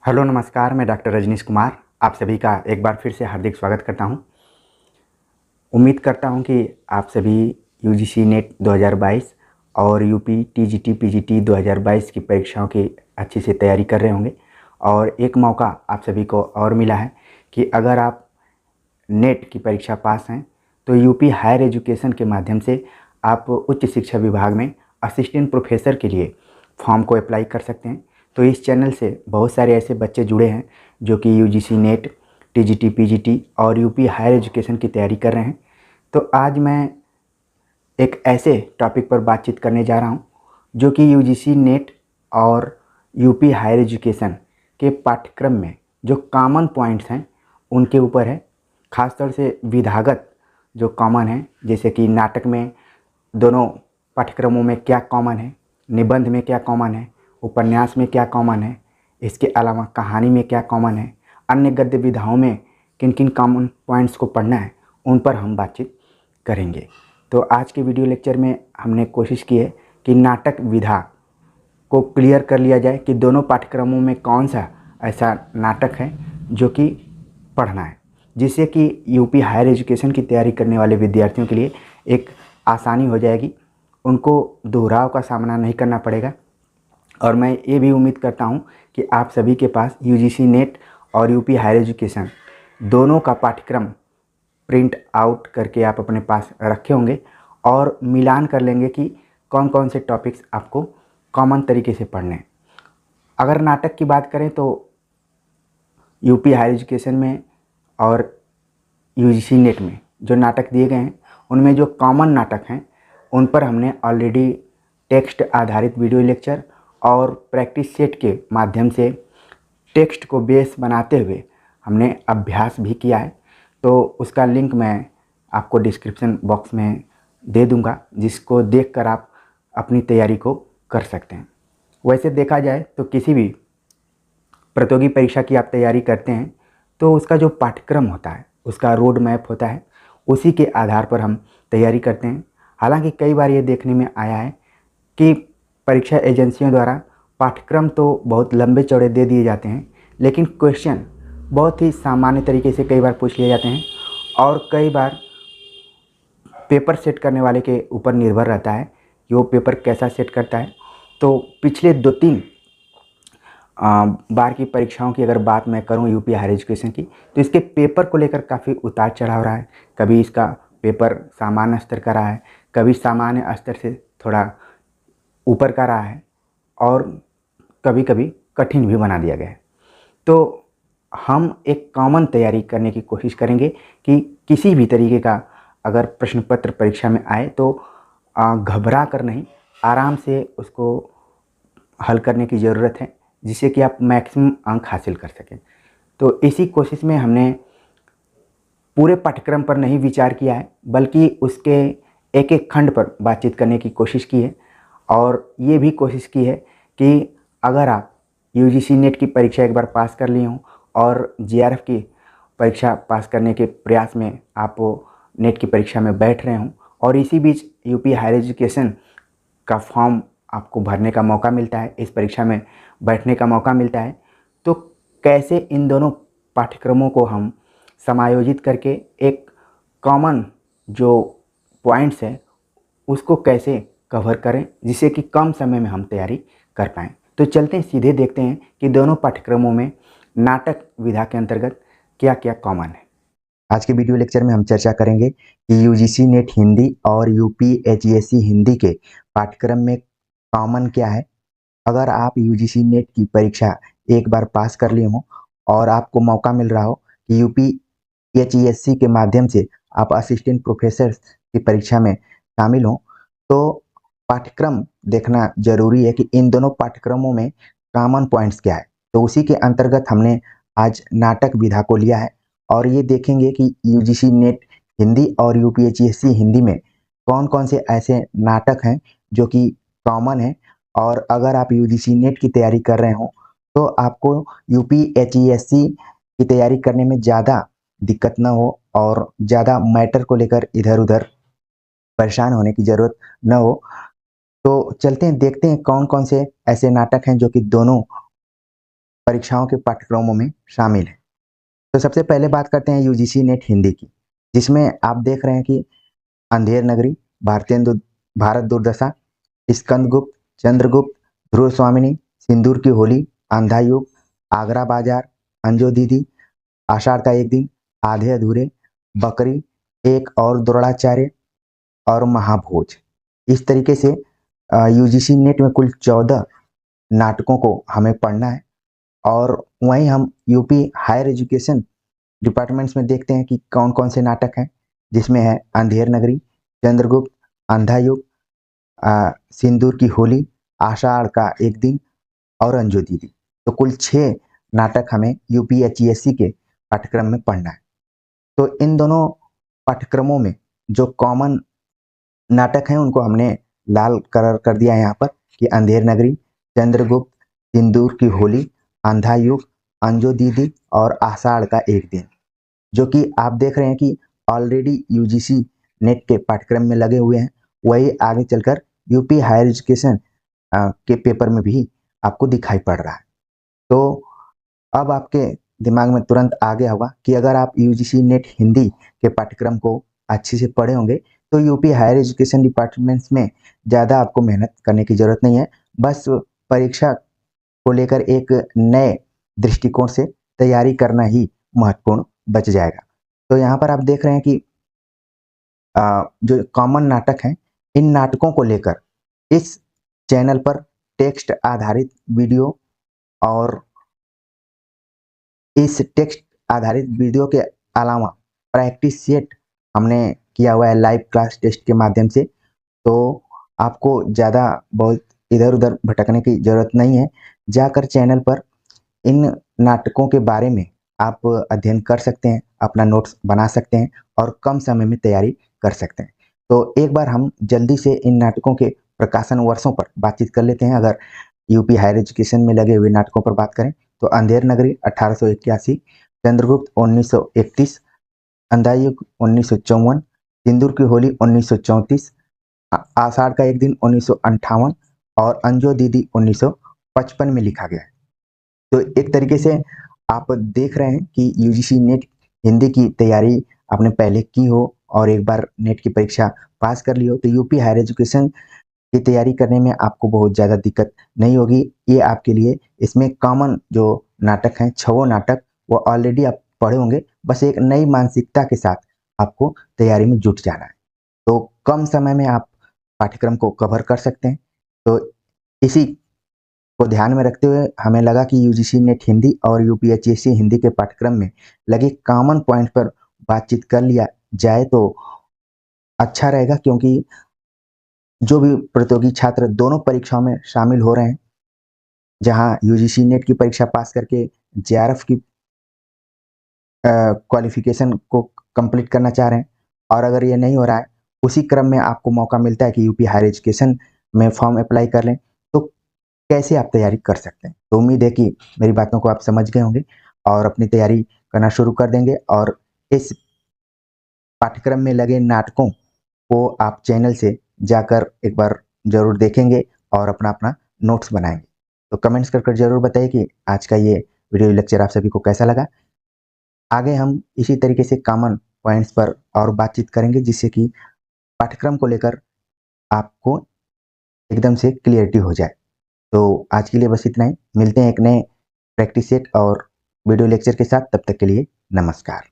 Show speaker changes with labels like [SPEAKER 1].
[SPEAKER 1] Hello नमस्कार, मैं doctor Rajneesh Kumar आप सभी का एक बार फिर से हार्दिक स्वागत करता हूं। उम्मीद करता हूं कि आप सभी यूजीसी नेट 2022 और यूपी टीजीटी पीजीटी 2022 की परीक्षाओं की अच्छी से तैयारी कर रहे होंगे। और एक मौका आप सभी को और मिला है कि अगर आप नेट की परीक्षा पास हैं तो यूपी हायर एजुकेशन के माध्यम से आप उच्च शिक्षा विभाग में असिस्टेंट प्रोफेसर के लिए फॉर्म को अप्लाई कर सकते हैं। तो इस चैनल से बहुत सारे ऐसे बच्चे जुड़े हैं जो कि यूजीसी नेट, टीजीटी, पीजीटी और यूपी हायर एजुकेशन की तैयारी कर रहे हैं। तो आज मैं एक ऐसे टॉपिक पर बातचीत करने जा रहा हूं जो कि यूजीसी नेट और यूपी हायर एजुकेशन के पाठ्यक्रम में जो कॉमन पॉइंट्स हैं उनके ऊपर है। ख़ासतौर से विधागत जो कॉमन है, जैसे कि नाटक में दोनों पाठ्यक्रमों में क्या कॉमन है, निबंध में क्या कॉमन है, उपन्यास में क्या कॉमन है, इसके अलावा कहानी में क्या कॉमन है, अन्य गद्य विधाओं में किन किन कॉमन पॉइंट्स को पढ़ना है, उन पर हम बातचीत करेंगे। तो आज के वीडियो लेक्चर में हमने कोशिश की है कि नाटक विधा को क्लियर कर लिया जाए कि दोनों पाठ्यक्रमों में कौन सा ऐसा नाटक है जो कि पढ़ना है, जिससे कि यूपी हायर एजुकेशन की तैयारी करने वाले विद्यार्थियों के लिए एक आसानी हो जाएगी, उनको दोहराव का सामना नहीं करना पड़ेगा। और मैं ये भी उम्मीद करता हूँ कि आप सभी के पास यूजीसी नेट और यूपी हायर एजुकेशन दोनों का पाठ्यक्रम प्रिंट आउट करके आप अपने पास रखे होंगे और मिलान कर लेंगे कि कौन कौन से टॉपिक्स आपको कॉमन तरीके से पढ़ने हैं। अगर नाटक की बात करें तो यूपी हायर एजुकेशन में और यूजीसी नेट में जो नाटक दिए गए हैं उनमें जो कॉमन नाटक हैं उन पर हमने ऑलरेडी टेक्स्ट आधारित वीडियो लेक्चर और प्रैक्टिस सेट के माध्यम से टेक्स्ट को बेस बनाते हुए हमने अभ्यास भी किया है। तो उसका लिंक मैं आपको डिस्क्रिप्शन बॉक्स में दे दूंगा, जिसको देखकर आप अपनी तैयारी को कर सकते हैं। वैसे देखा जाए तो किसी भी प्रतियोगी परीक्षा की आप तैयारी करते हैं तो उसका जो पाठ्यक्रम होता है, उसका रोड मैप होता है, उसी के आधार पर हम तैयारी करते हैं। हालांकि कई बार ये देखने में आया है कि परीक्षा एजेंसियों द्वारा पाठ्यक्रम तो बहुत लंबे चौड़े दे दिए जाते हैं, लेकिन क्वेश्चन बहुत ही सामान्य तरीके से कई बार पूछ लिए जाते हैं और कई बार पेपर सेट करने वाले के ऊपर निर्भर रहता है कि वो पेपर कैसा सेट करता है। तो पिछले 2-3 बार की परीक्षाओं की अगर बात मैं करूं यूपी हायर एजुकेशन की, तो इसके पेपर को लेकर काफ़ी उतार चढ़ाव रहा है। कभी इसका पेपर सामान्य स्तर का रहा है, कभी सामान्य स्तर से थोड़ा ऊपर का रहा है और कभी कभी कठिन भी बना दिया गया है। तो हम एक कॉमन तैयारी करने की कोशिश करेंगे कि किसी भी तरीके का अगर प्रश्न पत्र परीक्षा में आए तो घबरा कर नहीं, आराम से उसको हल करने की ज़रूरत है, जिससे कि आप मैक्सिमम अंक हासिल कर सकें। तो इसी कोशिश में हमने पूरे पाठ्यक्रम पर नहीं विचार किया है, बल्कि उसके एक एक खंड पर बातचीत करने की कोशिश की है। और ये भी कोशिश की है कि अगर आप यूजीसी नेट की परीक्षा एक बार पास कर लिए हों और जेआरएफ की परीक्षा पास करने के प्रयास में आप नेट की परीक्षा में बैठ रहे हों और इसी बीच यूपी हायर एजुकेशन का फॉर्म आपको भरने का मौका मिलता है, इस परीक्षा में बैठने का मौका मिलता है, तो कैसे इन दोनों पाठ्यक्रमों को हम समायोजित करके एक कॉमन जो पॉइंट्स है उसको कैसे कवर करें, जिससे कि कम समय में हम तैयारी कर पाएँ। तो चलते हैं, सीधे देखते हैं कि दोनों पाठ्यक्रमों में नाटक विधा के अंतर्गत क्या क्या कॉमन है। आज के वीडियो लेक्चर में हम चर्चा करेंगे कि यूजीसी नेट हिंदी और यूपी एचईएससी हिंदी के पाठ्यक्रम में कॉमन क्या है। अगर आप यूजीसी नेट की परीक्षा एक बार पास कर लिए हो और आपको मौका मिल रहा हो कि यूपी एचईएससी के माध्यम से आप असिस्टेंट प्रोफेसर की परीक्षा में शामिल हो, तो पाठ्यक्रम देखना जरूरी है कि इन दोनों पाठ्यक्रमों में कॉमन पॉइंट्स क्या है। तो उसी के अंतर्गत हमने आज नाटक विधा को लिया है और ये देखेंगे कि यूजीसी नेट हिंदी और यूपीएचएससी हिंदी में कौन कौन से ऐसे नाटक हैं जो कि कॉमन है। और अगर आप यूजीसी नेट की तैयारी कर रहे हो तो आपको यूपीएचएससी की तैयारी करने में ज़्यादा दिक्कत ना हो और ज़्यादा मैटर को लेकर इधर उधर परेशान होने की ज़रूरत न हो। तो चलते हैं, देखते हैं कौन कौन से ऐसे नाटक हैं जो कि दोनों परीक्षाओं के पाठ्यक्रमों में शामिल है। तो सबसे पहले बात करते हैं यूजीसी नेट हिंदी की, जिसमें आप देख रहे हैं कि अंधेर नगरी, भारत दुर्दशा, स्कंदगुप्त, चंद्रगुप्त, ध्रुव स्वामिनी, सिंदूर की होली, अंधा युग, आगरा बाजार, अंजो दीदी, आषाढ़ का एक दिन, आधे अधूरे, बकरी, एक और द्रोणाचार्य और महाभोज। इस तरीके से यूजीसी नेट में कुल 14 नाटकों को हमें पढ़ना है। और वहीं हम यूपी हायर एजुकेशन डिपार्टमेंट्स में देखते हैं कि कौन कौन से नाटक हैं, जिसमें है अंधेर नगरी, चंद्रगुप्त, अंधा युग, सिंदूर की होली, आषाढ़ का एक दिन और अंजू दीदी। तो कुल 6 नाटक हमें यूपीएचईएससी के पाठ्यक्रम में पढ़ना है। तो इन दोनों पाठ्यक्रमों में जो कॉमन नाटक हैं उनको हमने लाल कलर कर दिया है यहाँ पर कि अंधेर नगरी, चंद्रगुप्त, सिंदूर की होली, अंधा युग, अंजू दीदी और आषाढ़ का एक दिन, जो कि आप देख रहे हैं कि ऑलरेडी यूजीसी नेट के पाठ्यक्रम में लगे हुए हैं। वही आगे चलकर यूपी हायर एजुकेशन के पेपर में भी आपको दिखाई पड़ रहा है। तो अब आपके दिमाग में तुरंत आ गया होगा कि अगर आप यूजीसी नेट हिंदी के पाठ्यक्रम को अच्छे से पढ़े होंगे तो यूपी हायर एजुकेशन डिपार्टमेंट्स में ज़्यादा आपको मेहनत करने की ज़रूरत नहीं है। बस परीक्षा को लेकर एक नए दृष्टिकोण से तैयारी करना ही महत्वपूर्ण बच जाएगा। तो यहाँ पर आप देख रहे हैं कि जो कॉमन नाटक हैं, इन नाटकों को लेकर इस चैनल पर टेक्स्ट आधारित वीडियो और इस टेक्स्ट आधारित वीडियो के अलावा प्रैक्टिस सेट हमने किया हुआ है लाइव क्लास टेस्ट के माध्यम से। तो आपको ज़्यादा बहुत इधर उधर भटकने की ज़रूरत नहीं है। जाकर चैनल पर इन नाटकों के बारे में आप अध्ययन कर सकते हैं, अपना नोट्स बना सकते हैं और कम समय में तैयारी कर सकते हैं। तो एक बार हम जल्दी से इन नाटकों के प्रकाशन वर्षों पर बातचीत कर लेते हैं। अगर यूपी हायर एजुकेशन में लगे हुए नाटकों पर बात करें तो अंधेर नगरी 1881, चंद्रगुप्त 1931, अंधा युग 1954, सिंदूर की होली 1934, आषाढ़ का एक दिन 1958 और अंजो दीदी 1955 में लिखा गया है। तो एक तरीके से आप देख रहे हैं कि यूजीसी नेट हिंदी की तैयारी आपने पहले की हो और एक बार नेट की परीक्षा पास कर ली हो तो यूपी हायर एजुकेशन की तैयारी करने में आपको बहुत ज़्यादा दिक्कत नहीं होगी। ये आपके लिए इसमें कॉमन जो नाटक हैं 6 नाटक वो ऑलरेडी आप पढ़े होंगे, बस एक नई मानसिकता के साथ आपको तैयारी में जुट जाना है। तो कम समय में आप पाठ्यक्रम को कवर कर सकते हैं। तो इसी को ध्यान में रखते हुए हमें लगा कि यूजीसी नेट हिंदी और यूपीएचएससी हिंदी के पाठ्यक्रम में लगे कॉमन पॉइंट पर बातचीत कर लिया जाए तो अच्छा रहेगा, क्योंकि जो भी प्रतियोगी छात्र दोनों परीक्षाओं में शामिल हो रहे हैं, जहां यूजीसी नेट की परीक्षा पास करके जेआरएफ की क्वालिफिकेशन को कंप्लीट करना चाह रहे हैं और अगर ये नहीं हो रहा है उसी क्रम में आपको मौका मिलता है कि यूपी हायर एजुकेशन में फॉर्म अप्लाई कर लें, तो कैसे आप तैयारी कर सकते हैं। तो उम्मीद है कि मेरी बातों को आप समझ गए होंगे और अपनी तैयारी करना शुरू कर देंगे और इस पाठ्यक्रम में लगे नाटकों को आप चैनल से जाकर एक बार जरूर देखेंगे और अपना अपना नोट्स बनाएंगे। तो कमेंट्स कर जरूर बताइए कि आज का ये वीडियो लेक्चर आप सभी को कैसा लगा। आगे हम इसी तरीके से कॉमन पॉइंट्स पर और बातचीत करेंगे, जिससे कि पाठ्यक्रम को लेकर आपको एकदम से क्लियरिटी हो जाए। तो आज के लिए बस इतना ही, मिलते हैं एक नए प्रैक्टिस सेट और वीडियो लेक्चर के साथ। तब तक के लिए नमस्कार।